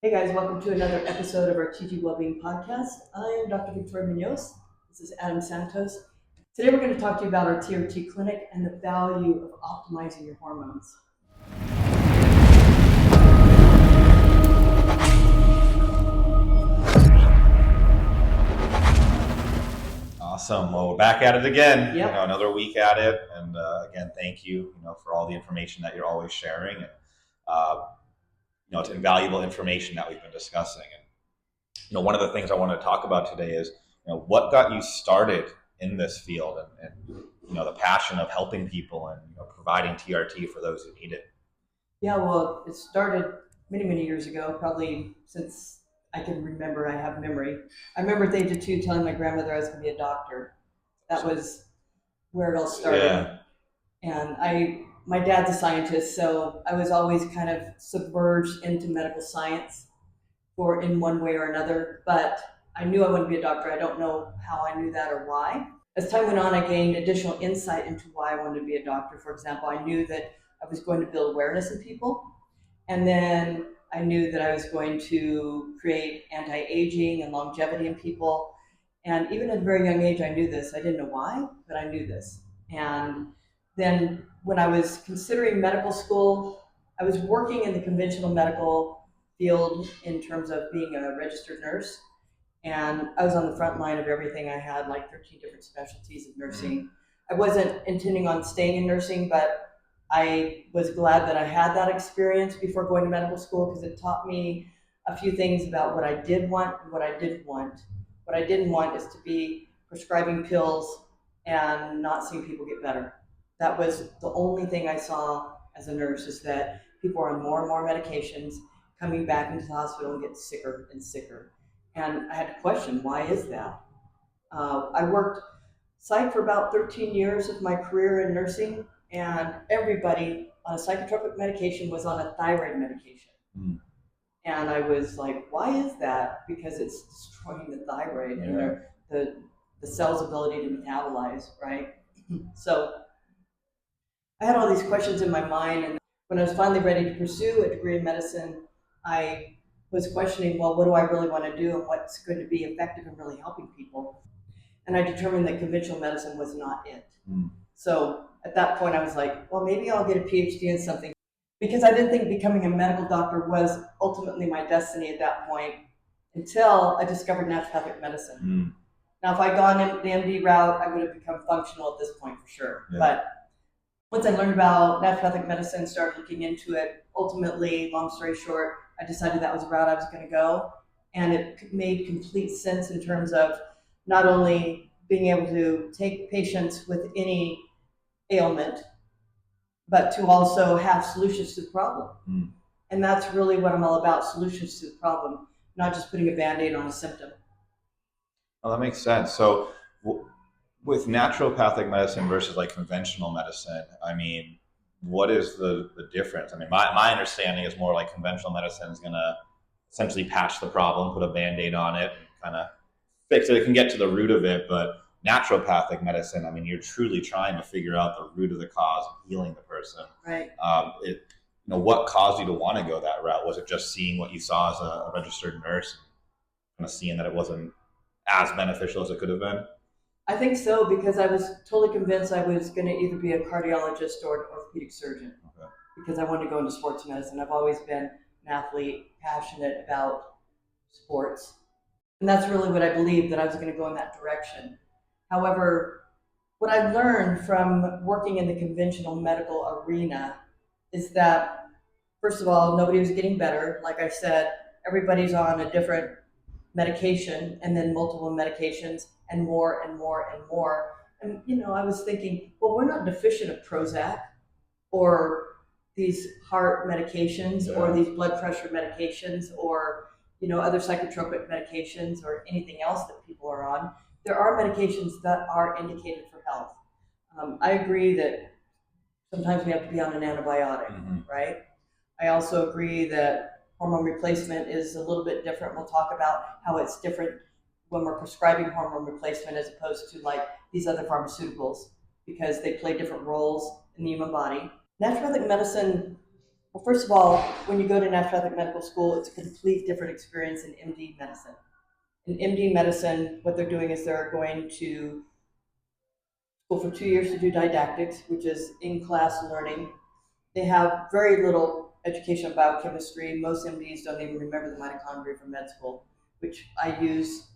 Hey guys, welcome to another episode of our TG Wellbeing podcast. I am Dr. Victoria Munoz. This is Adam Santos. Today we're going to talk to you about our TRT clinic and the value of optimizing your hormones. Awesome. Well, we're back at it again. Yep. Another week at it, and again, thank you, for all the information that you're always sharing, and it's invaluable information that we've been discussing. And one of the things I want to talk about today is, what got you started in this field, and the passion of helping people and providing TRT for those who need it. Yeah, well, it started many years ago, probably since I can remember. I have memory. I remember at the age of 2 telling my grandmother I was going to be a doctor. That was where it all started. Yeah. And my dad's a scientist, so I was always kind of submerged into medical science in one way or another. But I knew I wanted to be a doctor. I don't know how I knew that or why. As time went on, I gained additional insight into why I wanted to be a doctor. For example, I knew that I was going to build awareness in people. And then I knew that I was going to create anti-aging and longevity in people. And even at a very young age, I knew this. I didn't know why, but I knew this. And then when I was considering medical school, I was working in the conventional medical field in terms of being a registered nurse. And I was on the front line of everything. I had like 13 different specialties of nursing. I wasn't intending on staying in nursing, but I was glad that I had that experience before going to medical school, because it taught me a few things about what I did want and what I didn't want. What I didn't want is to be prescribing pills and not seeing people get better. That was the only thing I saw as a nurse, is that people are on more and more medications, coming back into the hospital and getting sicker and sicker. And I had to question, why is that? I worked psych for about 13 years of my career in nursing, and everybody on a psychotropic medication was on a thyroid medication. And I was like, why is that? Because it's destroying the thyroid and the cell's ability to metabolize, right? So I had all these questions in my mind, and when I was finally ready to pursue a degree in medicine, I was questioning, well, what do I really want to do, and what's going to be effective in really helping people? And I determined that conventional medicine was not it. So at that point, I was like, well, maybe I'll get a PhD in something, because I didn't think becoming a medical doctor was ultimately my destiny at that point, until I discovered naturopathic medicine. Now, if I'd gone the MD route, I would have become functional at this point for sure. Yeah. But once I learned about naturopathic medicine, started looking into it, ultimately, long story short, I decided that was the route I was going to go. And it made complete sense in terms of not only being able to take patients with any ailment, but to also have solutions to the problem. And that's really what I'm all about, solutions to the problem, not just putting a Band-Aid on a symptom. Well, that makes sense. So with naturopathic medicine versus like conventional medicine, I mean, what is the difference? I mean, my understanding is more like conventional medicine is going to essentially patch the problem, put a Band-Aid on it, and kind of fix it. It can get to the root of it, but naturopathic medicine, I mean, you're truly trying to figure out the root of the cause and healing the person. Right. What caused you to want to go that route? Was it just seeing what you saw as a registered nurse, kind of seeing that it wasn't as beneficial as it could have been? I think so, because I was totally convinced I was going to either be a cardiologist or an orthopedic surgeon. Okay. Because I wanted to go into sports medicine. I've always been an athlete, passionate about sports. And that's really what I believed, that I was going to go in that direction. However, what I learned from working in the conventional medical arena is that, first of all, nobody was getting better. Like I said, everybody's on a different medication, and then multiple medications, and more and more and more. And, I was thinking, well, we're not deficient of Prozac or these heart medications or these blood pressure medications or, other psychotropic medications or anything else that people are on. There are medications that are indicated for health. I agree that sometimes we have to be on an antibiotic, right? I also agree that hormone replacement is a little bit different. We'll talk about how it's different when we're prescribing hormone replacement as opposed to like these other pharmaceuticals, because they play different roles in the human body. Naturopathic medicine Well, first of all, when you go to naturopathic medical school, it's a complete different experience in MD medicine. In MD medicine, what they're doing is they're going to school for 2 years to do didactics, which is in-class learning. They have very little education on biochemistry. Most MDs don't even remember the mitochondria from med school, which I use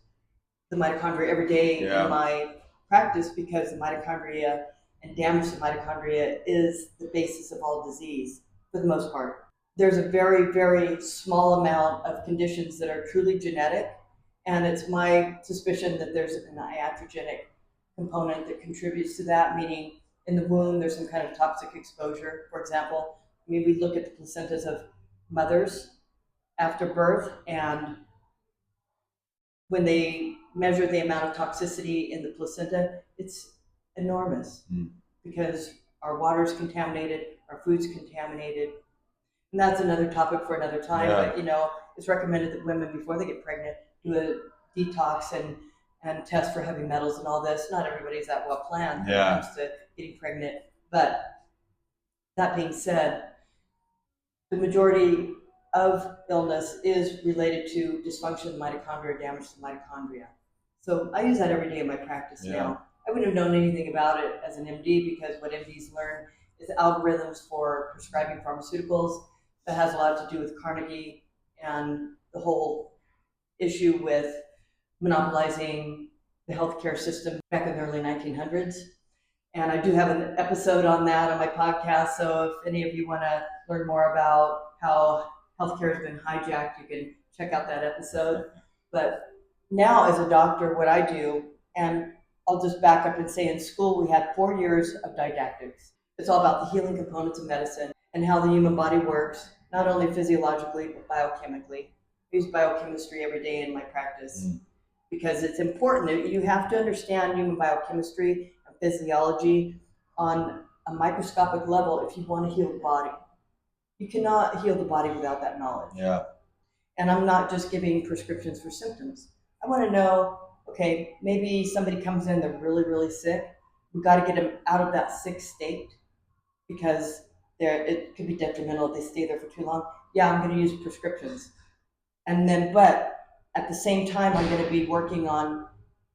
the mitochondria every day in my practice because the mitochondria and damage to mitochondria is the basis of all disease for the most part. There's a very, very small amount of conditions that are truly genetic, and it's my suspicion that there's an iatrogenic component that contributes to that, meaning in the womb there's some kind of toxic exposure. For example, I mean, we look at the placentas of mothers after birth, and when they measure the amount of toxicity in the placenta, it's enormous because our water's contaminated, our food's contaminated. And that's another topic for another time. But, it's recommended that women, before they get pregnant, do a detox and test for heavy metals and all this. Not everybody's that well planned when it comes to getting pregnant. But that being said, the majority of illness is related to dysfunction of the mitochondria, damage to the mitochondria. So I use that every day in my practice now. I wouldn't have known anything about it as an MD because what MDs learn is algorithms for prescribing pharmaceuticals. That has a lot to do with Carnegie and the whole issue with monopolizing the healthcare system back in the early 1900s. And I do have an episode on that on my podcast. So if any of you want to learn more about how healthcare has been hijacked, you can check out that episode. But now as a doctor, what I do, and I'll just back up and say in school we had 4 years of didactics. It's all about the healing components of medicine and how the human body works, not only physiologically, but biochemically. I use biochemistry every day in my practice because it's important. You have to understand human biochemistry and physiology on a microscopic level if you want to heal the body. You cannot heal the body without that knowledge. And I'm not just giving prescriptions for symptoms. I want to know, okay, maybe somebody comes in, they're really, really sick. We've got to get them out of that sick state because it could be detrimental if they stay there for too long. Yeah, I'm going to use prescriptions. And then, but at the same time, I'm going to be working on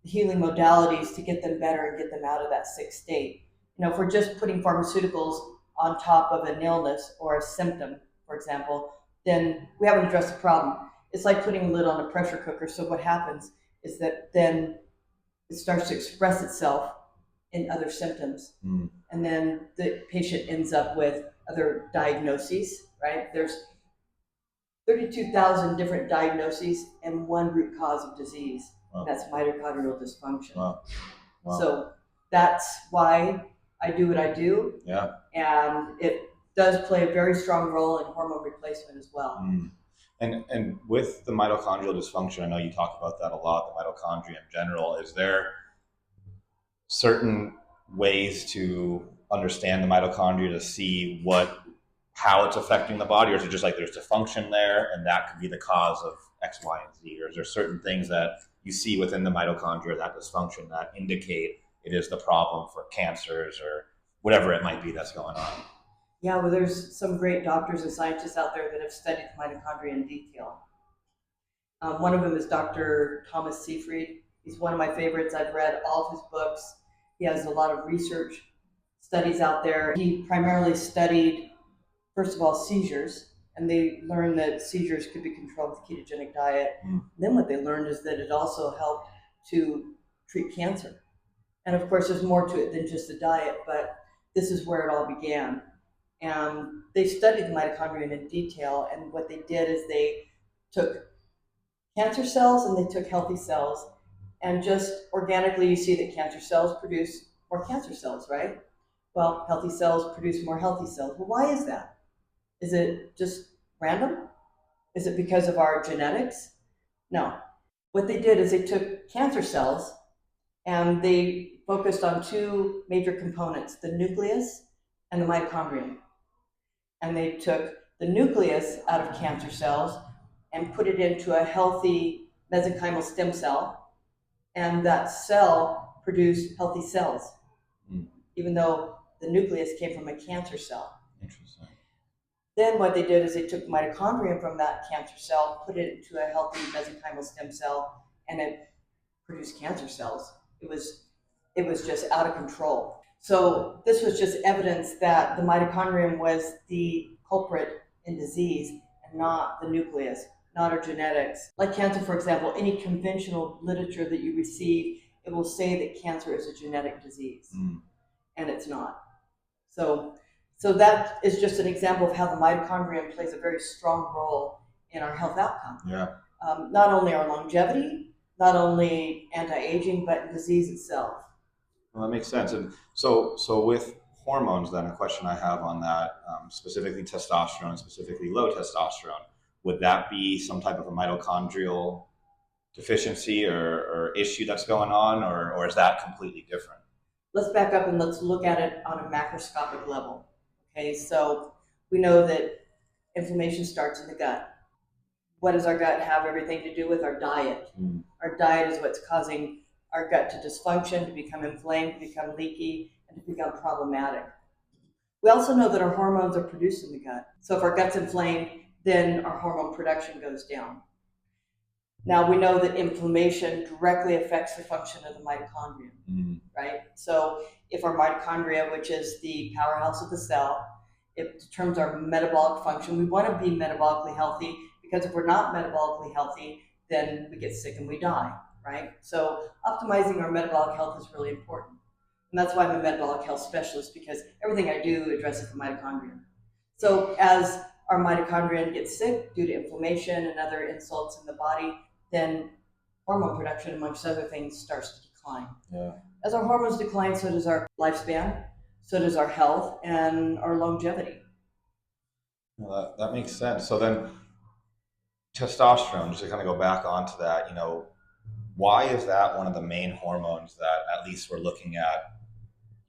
healing modalities to get them better and get them out of that sick state. If we're just putting pharmaceuticals on top of an illness or a symptom, for example, then we haven't addressed the problem. It's like putting a lid on a pressure cooker. So what happens is that then it starts to express itself in other symptoms. And then the patient ends up with other diagnoses, right? There's 32,000 different diagnoses and one root cause of disease. Wow. That's mitochondrial dysfunction. Wow. So that's why I do what I do. And it does play a very strong role in hormone replacement as well. And with the mitochondrial dysfunction, I know you talk about that a lot, the mitochondria in general. Is there certain ways to understand the mitochondria to see how it's affecting the body, or is it just like there's dysfunction there and that could be the cause of X, Y, and Z? Or is there certain things that you see within the mitochondria, that dysfunction, that indicate it is the problem for cancers or whatever it might be that's going on? Yeah, well, there's some great doctors and scientists out there that have studied mitochondria in detail. One of them is Dr. Thomas Seyfried. He's one of my favorites. I've read all of his books. He has a lot of research studies out there. He primarily studied, first of all, seizures, and they learned that seizures could be controlled with a ketogenic diet. Then what they learned is that it also helped to treat cancer. And of course, there's more to it than just the diet, but this is where it all began. And they studied the mitochondria in detail, and what they did is they took cancer cells and they took healthy cells, and just organically you see that cancer cells produce more cancer cells, right? Well, healthy cells produce more healthy cells. Well, why is that? Is it just random? Is it because of our genetics? No. What they did is they took cancer cells and they focused on two major components, the nucleus and the mitochondrion. And they took the nucleus out of cancer cells and put it into a healthy mesenchymal stem cell, and that cell produced healthy cells, even though the nucleus came from a cancer cell. Interesting. Then what they did is they took mitochondria from that cancer cell, put it into a healthy mesenchymal stem cell, and it produced cancer cells. It was just out of control. So this was just evidence that the mitochondrion was the culprit in disease and not the nucleus, not our genetics. Like cancer, for example, any conventional literature that you receive, it will say that cancer is a genetic disease, and it's not. So that is just an example of how the mitochondrion plays a very strong role in our health outcome. Yeah. Not only our longevity, not only anti-aging, but in disease itself. Well, that makes sense. And so with hormones, then a question I have on that, specifically testosterone, specifically low testosterone, would that be some type of a mitochondrial deficiency or issue that's going on, or is that completely different? Let's back up and let's look at it on a macroscopic level. Okay, so we know that inflammation starts in the gut. What does our gut have everything to do with? Our diet. Our diet is what's causing our gut to dysfunction, to become inflamed, to become leaky, and to become problematic. We also know that our hormones are produced in the gut. So if our gut's inflamed, then our hormone production goes down. Now we know that inflammation directly affects the function of the mitochondria, right? So if our mitochondria, which is the powerhouse of the cell, it determines our metabolic function. We want to be metabolically healthy, because if we're not metabolically healthy, then we get sick and we die, right? So optimizing our metabolic health is really important. And that's why I'm a metabolic health specialist, because everything I do addresses the mitochondria. So as our mitochondria gets sick due to inflammation and other insults in the body, then hormone production, amongst other things, starts to decline. Yeah. As our hormones decline, so does our lifespan, so does our health and our longevity. Well, that makes sense. So then testosterone, just to kind of go back onto that, why is that one of the main hormones that at least we're looking at,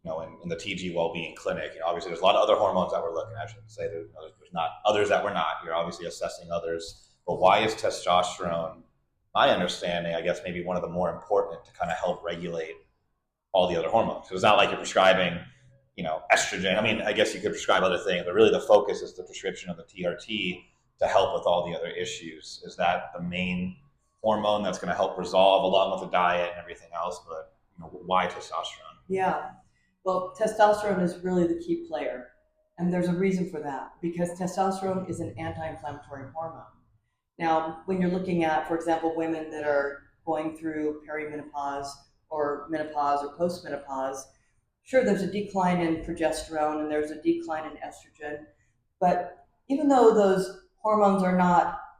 in the TG Wellbeing clinic? Obviously there's a lot of other hormones that we're looking at. I shouldn't say there's not others that we're not. You're obviously assessing others. But why is testosterone, my understanding, I guess maybe one of the more important to kind of help regulate all the other hormones? So it's not like you're prescribing, estrogen. I mean, I guess you could prescribe other things, but really the focus is the prescription of the TRT to help with all the other issues. Is that the main hormone that's going to help resolve, along with the diet and everything else? But why testosterone? Yeah, well, testosterone is really the key player, and there's a reason for that, because testosterone is an anti-inflammatory hormone. Now, when you're looking at, for example, women that are going through perimenopause or menopause or postmenopause, sure, there's a decline in progesterone and there's a decline in estrogen, but even though those hormones are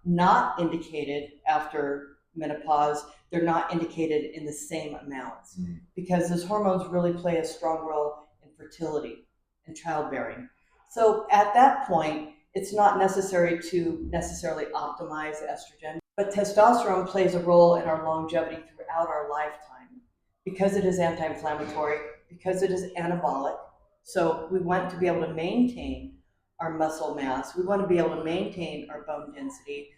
not indicated after menopause, they're not indicated in the same amounts, because those hormones really play a strong role in fertility and childbearing. So at that point, it's not necessary to necessarily optimize estrogen, but testosterone plays a role in our longevity throughout our lifetime, because it is anti-inflammatory, because it is anabolic. So we want to be able to maintain our muscle mass. We want to be able to maintain our bone density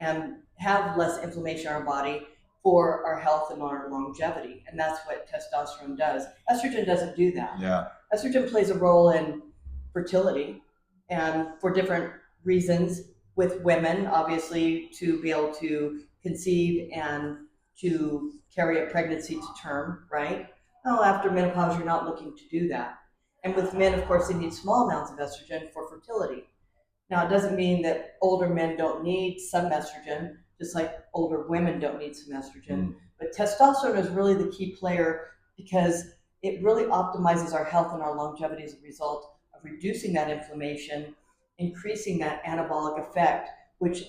and have less inflammation in our body for our health and our longevity. And that's what testosterone does. Estrogen doesn't do that. Yeah. Estrogen plays a role in fertility, and for different reasons with women, obviously, to be able to conceive and to carry a pregnancy to term, right? Well, after menopause, you're not looking to do that. And with men, of course, they need small amounts of estrogen for fertility. Now, it doesn't mean that older men don't need some estrogen, just like older women don't need some estrogen. But testosterone is really the key player, because it really optimizes our health and our longevity as a result of reducing that inflammation, increasing that anabolic effect, which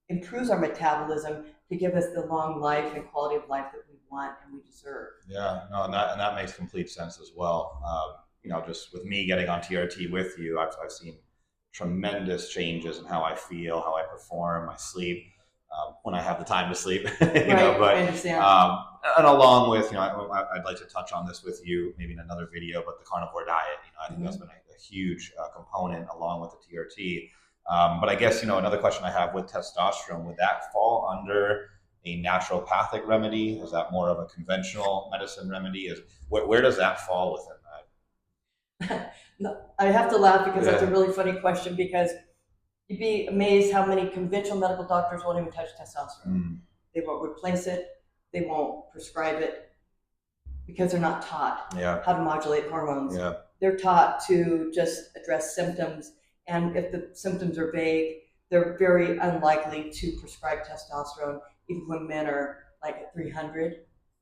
improves our metabolism to give us the long life and quality of life that we want and we deserve. Yeah, no, and that makes complete sense as well. Just with me getting on TRT with you, I've seen tremendous changes in how I feel, how I perform, my sleep, when I have the time to sleep. But I understand. And along with, I'd like to touch on this with you maybe in another video, but the carnivore diet, I think that's been a huge component along with the TRT. But I guess, another question I have with testosterone, would that fall under a naturopathic remedy? Is that more of a conventional medicine remedy? Where does that fall within that? No, I have to laugh because that's a really funny question, because You'd be amazed how many conventional medical doctors won't even touch testosterone. They won't replace it. They won't prescribe it because they're not taught how to modulate hormones. They're taught to just address symptoms. And if the symptoms are vague, they're very unlikely to prescribe testosterone, even when men are like at 300.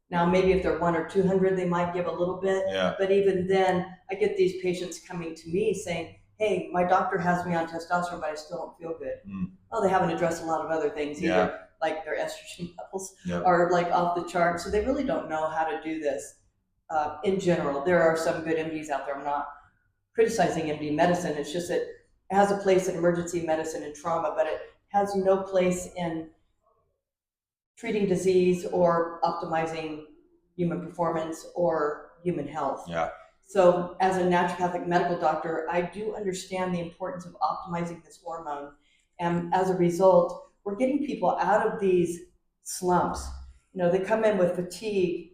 Now, maybe if they're 100 or 200, they might give a little bit. But even then, I get these patients coming to me saying, hey, my doctor has me on testosterone, but I still don't feel good. Well, they haven't addressed a lot of other things either, like their estrogen levels are like off the chart. So they really don't know how to do this. In general, there are some good MDs out there. I'm not criticizing MD medicine. It's just that it has a place in emergency medicine and trauma, but it has no place in treating disease or optimizing human performance or human health. So as a naturopathic medical doctor, I do understand the importance of optimizing this hormone. And as a result, we're getting people out of these slumps. You know, they come in with fatigue,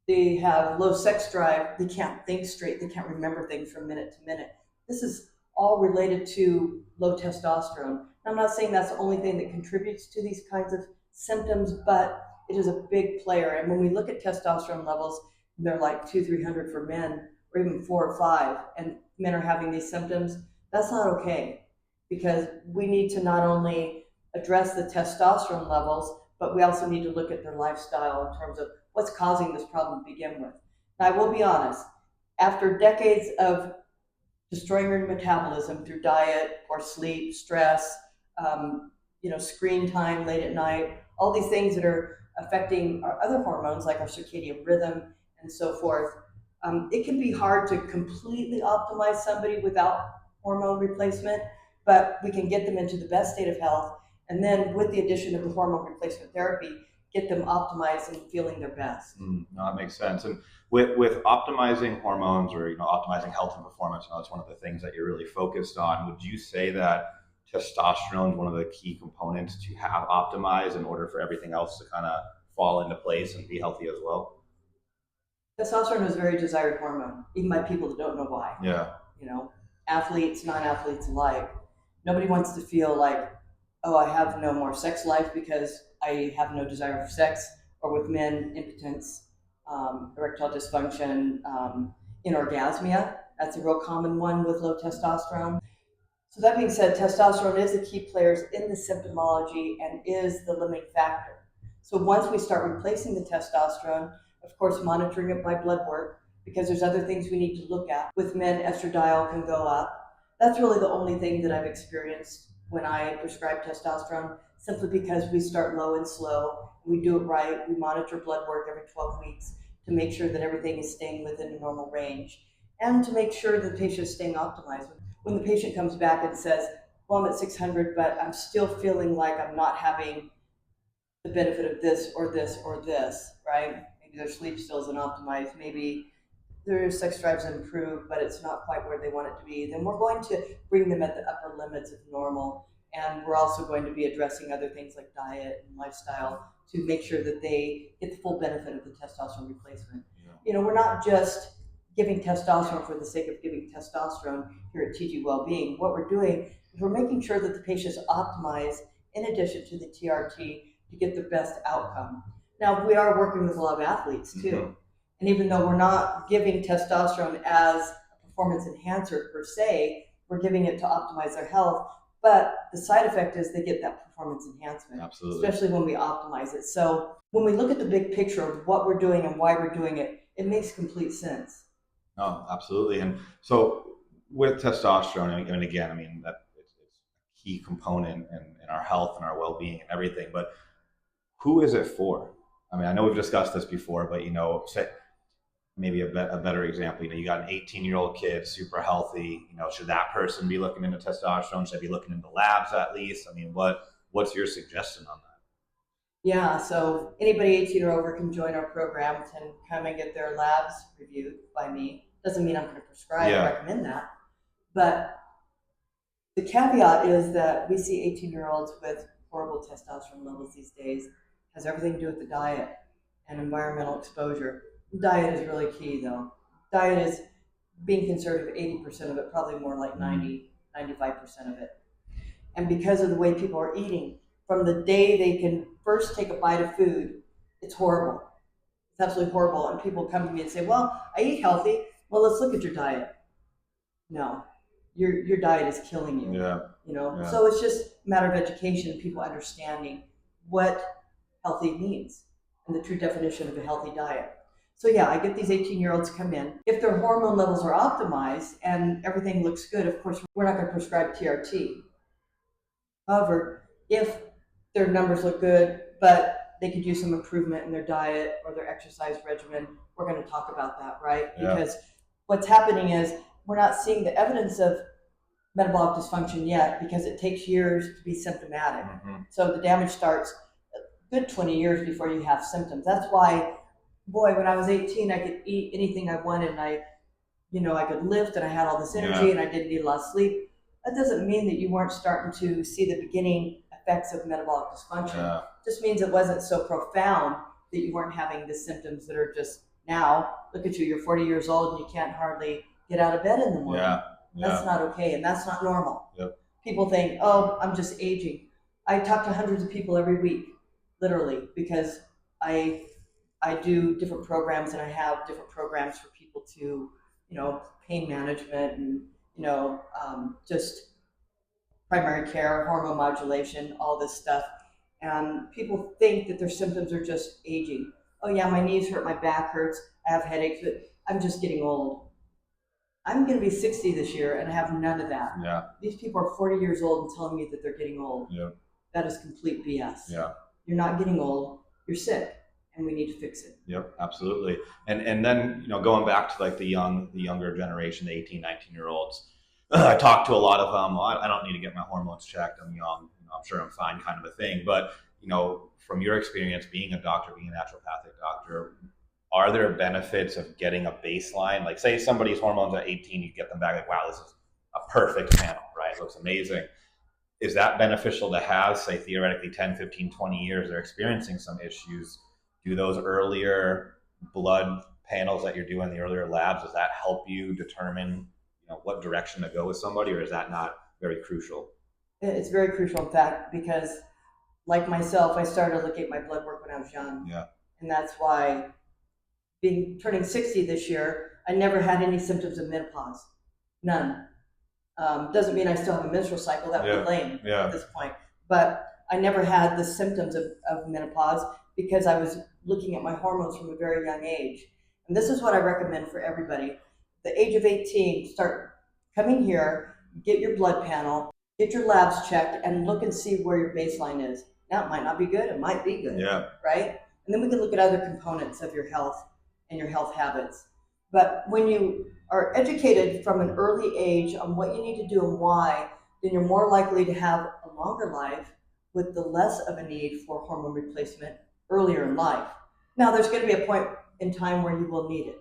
they have low sex drive, they can't think straight, they can't remember things from minute to minute. This is all related to low testosterone. I'm not saying that's the only thing that contributes to these kinds of symptoms, but it is a big player. And when we look at testosterone levels, they're like 200-300 for men, or even 4 or 5, and men are having these symptoms. That's not okay, because we need to not only address the testosterone levels, but we also need to look at their lifestyle in terms of what's causing this problem to begin with. Now, I will be honest, after decades of destroying your metabolism through diet, poor sleep, stress, screen time late at night, all these things that are affecting our other hormones like our circadian rhythm and so forth, it can be hard to completely optimize somebody without hormone replacement, but we can get them into the best state of health. And then with the addition of the hormone replacement therapy, get them optimized and feeling their best. No, that makes sense. And with optimizing hormones or optimizing health and performance, that's one of the things that you're really focused on. Would you say that testosterone is one of the key components to have optimized in order for everything else to kind of fall into place and be healthy as well? Testosterone is a very desired hormone, even by people that don't know why. Athletes, non-athletes alike. Nobody wants to feel like, oh, I have no more sex life because I have no desire for sex, or with men, impotence, erectile dysfunction, anorgasmia. That's a real common one with low testosterone. So that being said, testosterone is a key player in the symptomology and is the limiting factor. So once we start replacing the testosterone, of course, monitoring it by blood work, because there's other things we need to look at. With men, estradiol can go up. That's really the only thing that I've experienced when I prescribe testosterone, simply because we start low and slow. We do it right. We monitor blood work every 12 weeks to make sure that everything is staying within a normal range, and to make sure the patient is staying optimized. When the patient comes back and says, well, I'm at 600, but I'm still feeling like I'm not having the benefit of this or this or this, right? Maybe their sleep still isn't optimized. Maybe their sex drive's improved, but it's not quite where they want it to be. Then we're going to bring them at the upper limits of normal. And we're also going to be addressing other things like diet and lifestyle to make sure that they get the full benefit of the testosterone replacement. We're not just giving testosterone for the sake of giving testosterone here at TG Wellbeing. What we're doing is we're making sure that the patient's optimized in addition to the TRT to get the best outcome. Now, we are working with a lot of athletes too. And even though we're not giving testosterone as a performance enhancer per se, we're giving it to optimize their health. But the side effect is they get that performance enhancement, especially when we optimize it. So when we look at the big picture of what we're doing and why we're doing it, it makes complete sense. No, absolutely. And so with testosterone, and again, I mean, that it's a key component in our health and our well-being and everything, but who is it for? I mean, I know we've discussed this before, but, say, maybe a better example, you got an 18-year-old kid, super healthy, should that person be looking into testosterone? Should I be looking into labs at least? I mean, what's your suggestion on that? Yeah, so anybody 18 or over can join our program and come and get their labs reviewed by me. Doesn't mean I'm going to prescribe or recommend that. But the caveat is that we see 18-year-olds with horrible testosterone levels these days. It has everything to do with the diet and environmental exposure. Diet is really key, though. Diet is, being conservative, 80% of it, probably more like 90, 95% of it. And because of the way people are eating, from the day they can first take a bite of food, it's horrible. It's absolutely horrible. And people come to me and say, well, I eat healthy. Well, let's look at your diet. No, your diet is killing you. Yeah. You know, Yeah. so it's just a matter of education and people understanding what healthy means and the true definition of a healthy diet. So yeah, I get these 18-year-olds come in. If their hormone levels are optimized and everything looks good, of course, we're not going to prescribe TRT. However, if their numbers look good, but they could use some improvement in their diet or their exercise regimen, we're going to talk about that, right? Yeah. Because what's happening is we're not seeing the evidence of metabolic dysfunction yet because it takes years to be symptomatic. So the damage starts a good 20 years before you have symptoms. That's why, boy, when I was 18, I could eat anything I wanted, and I could lift, and I had all this energy, and I didn't need a lot of sleep. That doesn't mean that you weren't starting to see the beginning effects of metabolic dysfunction. Yeah. It just means it wasn't so profound that you weren't having the symptoms that are just now. Look at you, you're 40 years old and you can't hardly get out of bed in the morning. Yeah. Yeah. That's not okay, and that's not normal. Yep. People think, oh, I'm just aging. I talk to hundreds of people every week, literally, because I do different programs, and I have different programs for people to, pain management and, just primary care, hormone modulation, all this stuff. And people think that their symptoms are just aging. Oh yeah, my knees hurt, my back hurts, I have headaches, but I'm just getting old. I'm going to be 60 this year, and I have none of that. Yeah. These people are 40 years old and telling me that they're getting old. Yeah. That is complete BS. Yeah. You're not getting old. You're sick, and we need to fix it. Yep, absolutely. And then, going back to like the younger generation, the 18, 19-year-olds, I talk to a lot of them. Well, I don't need to get my hormones checked. I'm young. I'm sure I'm fine, kind of a thing. But, from your experience being a doctor, being a naturopathic doctor, are there benefits of getting a baseline? Like, say somebody's hormones at 18, you get them back, like, wow, this is a perfect panel, right? It looks amazing. Is that beneficial to have, say, theoretically 10, 15, 20 years, they're experiencing some issues? Do those earlier blood panels that you're doing, the earlier labs, does that help you determine, what direction to go with somebody, or is that not very crucial? It's very crucial, in fact, because like myself, I started looking at my blood work when I was young. Yeah. And that's why, turning 60 this year, I never had any symptoms of menopause. None. Doesn't mean I still have a menstrual cycle. That would be lame at this point. But I never had the symptoms of menopause because I was looking at my hormones from a very young age. And this is what I recommend for everybody. The age of 18, start coming here, get your blood panel, get your labs checked, and look and see where your baseline is. Now, it might not be good. It might be good. Yeah. Right? And then we can look at other components of your health and your health habits. But when you are educated from an early age on what you need to do and why, then you're more likely to have a longer life with the less of a need for hormone replacement earlier in life. Now, there's going to be a point in time where you will need it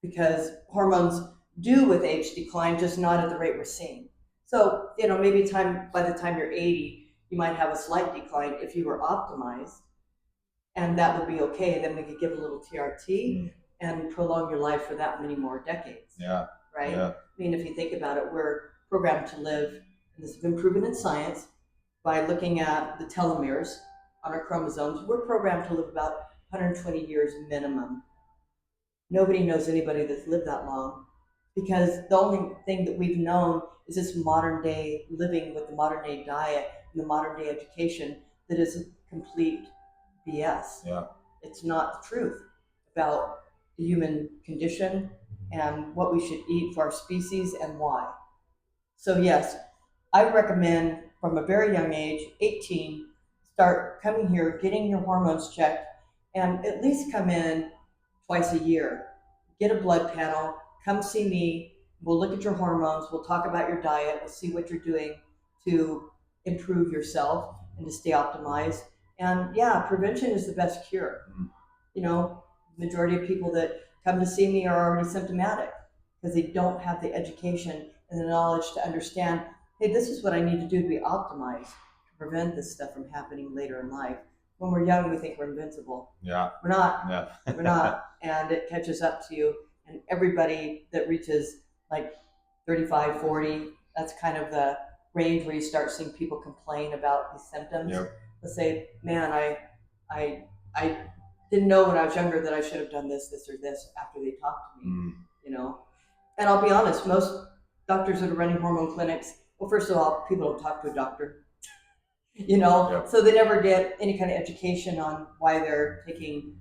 because hormones do with age decline, just not at the rate we're seeing. So, maybe by the time you're 80, you might have a slight decline if you were optimized, and that would be okay. Then we could give a little TRT and prolong your life for that many more decades. Yeah. Right? Yeah. I mean, if you think about it, we're programmed to live, and this has been proven in science, by looking at the telomeres on our chromosomes, we're programmed to live about 120 years minimum. Nobody knows anybody that's lived that long because the only thing that we've known is this modern day living with the modern day diet and the modern day education that is complete BS. Yeah. It's not the truth about the human condition and what we should eat for our species and why. So yes, I recommend from a very young age, 18, start coming here, getting your hormones checked, and at least come in twice a year. Get a blood panel, come see me, we'll look at your hormones, we'll talk about your diet, we'll see what you're doing to improve yourself and to stay optimized. And yeah, prevention is the best cure. Majority of people that come to see me are already symptomatic because they don't have the education and the knowledge to understand, hey, this is what I need to do to be optimized to prevent this stuff from happening later in life. When we're young, we think we're invincible. Yeah. We're not. Yeah. We're not. And it catches up to you. And everybody that reaches like 35, 40, that's kind of the range where you start seeing people complain about these symptoms. Yep. Let's say, man, I didn't know when I was younger that I should have done this, or this after they talked to me, you know. And I'll be honest, most doctors that are running hormone clinics, well, first of all, people don't talk to a doctor, you know, Yep. so they never get any kind of education on why they're taking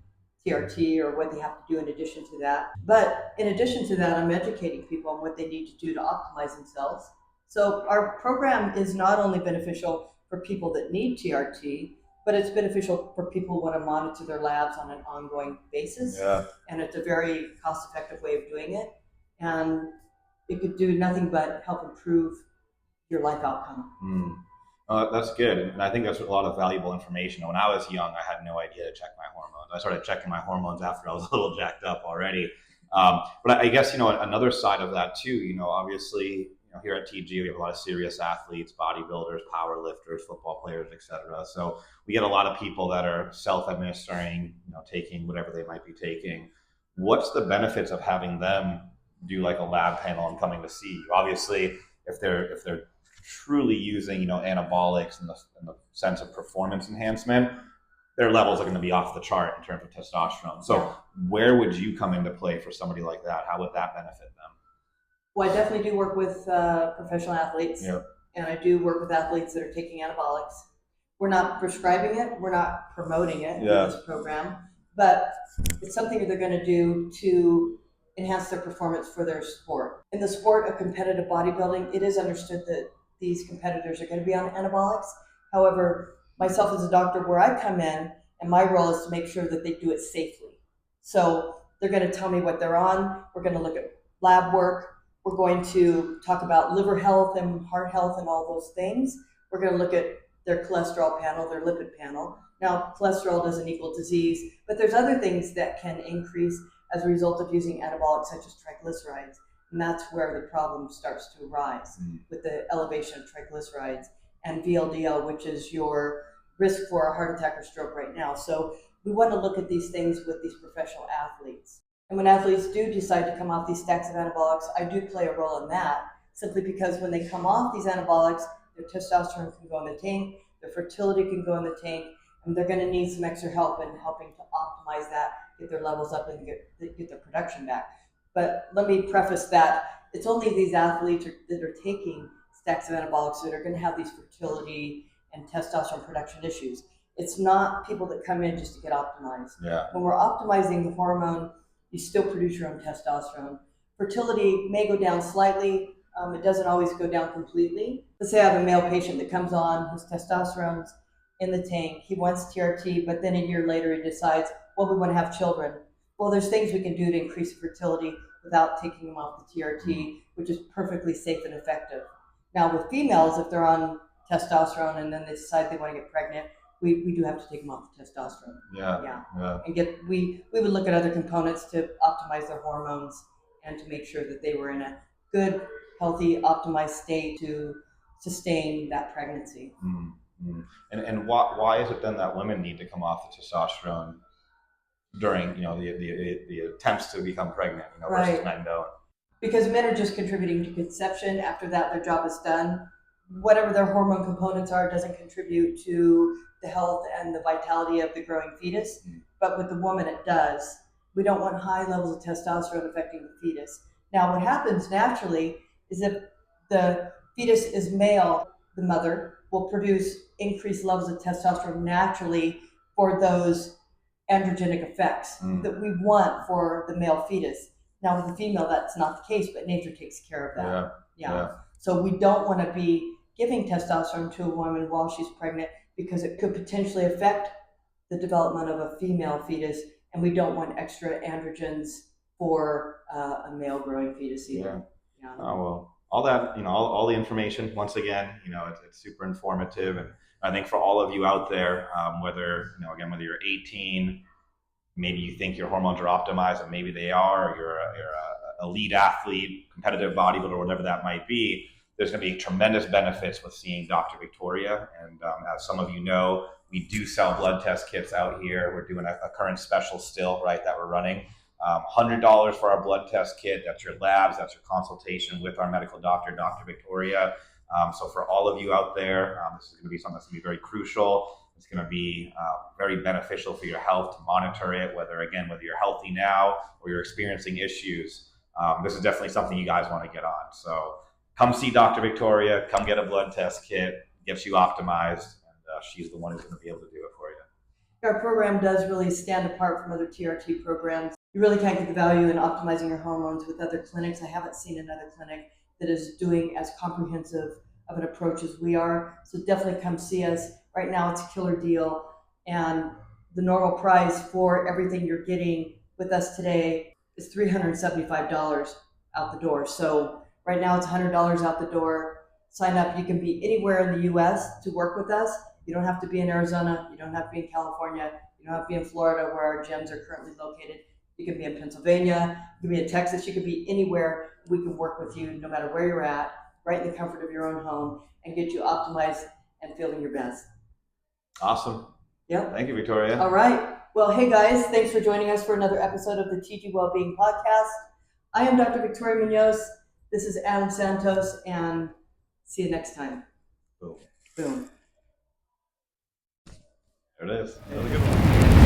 TRT or what they have to do in addition to that. But in addition to that, I'm educating people on what they need to do to optimize themselves. So our program is not only beneficial for people that need TRT, but it's beneficial for people who want to monitor their labs on an ongoing basis. Yeah. And it's a very cost-effective way of doing it. And it could do nothing but help improve your life outcome. That's good. And I think that's a lot of valuable information. When I was young, I had no idea to check my hormones. I started checking my hormones after I was a little jacked up already. But I guess, another side of that too, obviously, here at TG, we have a lot of serious athletes, bodybuilders, power lifters, football players, etc. So we get a lot of people that are self-administering, taking whatever they might be taking. What's the benefits of having them do like a lab panel and coming to see you? Obviously, if they're truly using, anabolics in the sense of performance enhancement, their levels are going to be off the chart in terms of testosterone. So where would you come into play for somebody like that? How would that benefit them? Well, I definitely do work with professional athletes, and I do work with athletes that are taking anabolics. We're not prescribing it, we're not promoting it in this program, but it's something that they're going to do to enhance their performance for their sport. In the sport of competitive bodybuilding, it is understood that these competitors are going to be on anabolics. However, myself as a doctor, where I come in, and my role is to make sure that they do it safely. So they're going to tell me what they're on. We're going to look at lab work. We're going to talk about liver health and heart health and all those things. We're going to look at their cholesterol panel, their lipid panel. Now, cholesterol doesn't equal disease, but there's other things that can increase as a result of using anabolics such as triglycerides. And that's where the problem starts to arise with the elevation of triglycerides and VLDL, which is your risk for a heart attack or stroke right now. So we want to look at these things with these professional athletes. And when athletes do decide to come off these stacks of anabolics, I do play a role in that, simply because when they come off these anabolics, their testosterone can go in the tank, their fertility can go in the tank, and they're going to need some extra help in helping to optimize that, get their levels up, and get their production back. But let me preface that it's only these athletes that are taking stacks of anabolics that are going to have these fertility and testosterone production issues. It's not people that come in just to get optimized. When we're optimizing the hormone, you still produce your own testosterone. Fertility may go down slightly. It doesn't always go down completely. Let's say I have a male patient that comes on, his testosterone's in the tank, he wants TRT, but then a year later he decides, well, we want to have children. Well, there's things we can do to increase fertility without taking them off the TRT, which is perfectly safe and effective. Now with females, if they're on testosterone and then they decide they want to get pregnant, we do have to take them off the testosterone. And we would look at other components to optimize their hormones and to make sure that they were in a good, healthy, optimized state to sustain that pregnancy. And why is it then that women need to come off the testosterone during the attempts to become pregnant, versus men don't? Because men are just contributing to conception. After that, their job is done. Whatever their hormone components are doesn't contribute to the health and the vitality of the growing fetus. But with the woman, it does. We don't want high levels of testosterone affecting the fetus. Now, what happens naturally is if the fetus is male, the mother will produce increased levels of testosterone naturally for those androgenic effects that we want for the male fetus. Now, with the female, that's not the case, but nature takes care of that. So we don't want to be giving testosterone to a woman while she's pregnant because it could potentially affect the development of a female fetus, and we don't want extra androgens for a male growing fetus either. Oh, well, all that, all the information, once again, it's super informative. And I think for all of you out there, whether you're 18, maybe you think your hormones are optimized, and maybe they are, or you're a elite athlete, competitive bodybuilder, whatever that might be, there's going to be tremendous benefits with seeing Dr. Victoria. And as some of you know, we do sell blood test kits out here. We're doing a current special still, right, that we're running. $100 for our blood test kit. That's your labs. That's your consultation with our medical doctor, Dr. Victoria. So for all of you out there, this is going to be something that's going to be very crucial. It's going to be very beneficial for your health to monitor it, whether you're healthy now or you're experiencing issues. This is definitely something you guys want to get on. So come see Dr. Victoria, come get a blood test kit, get you optimized, and she's the one who's going to be able to do it for you. Our program does really stand apart from other TRT programs. You really can't get the value in optimizing your hormones with other clinics. I haven't seen another clinic that is doing as comprehensive of an approach as we are. So definitely come see us. Right now it's a killer deal, and the normal price for everything you're getting with us today is $375 out the door. So right now it's $100 out the door. Sign up. You can be anywhere in the US to work with us. You don't have to be in Arizona. You don't have to be in California. You don't have to be in Florida where our gyms are currently located. You can be in Pennsylvania. You can be in Texas. You can be anywhere. We can work with you no matter where you're at, right in the comfort of your own home, and get you optimized and feeling your best. Awesome. Yep. Thank you, Victoria. All right. Well, hey guys, thanks for joining us for another episode of the TG Wellbeing podcast. I am Dr. Victoria Munoz. This is Adam Santos, and see you next time. Boom. Boom. There it is. That was a good one.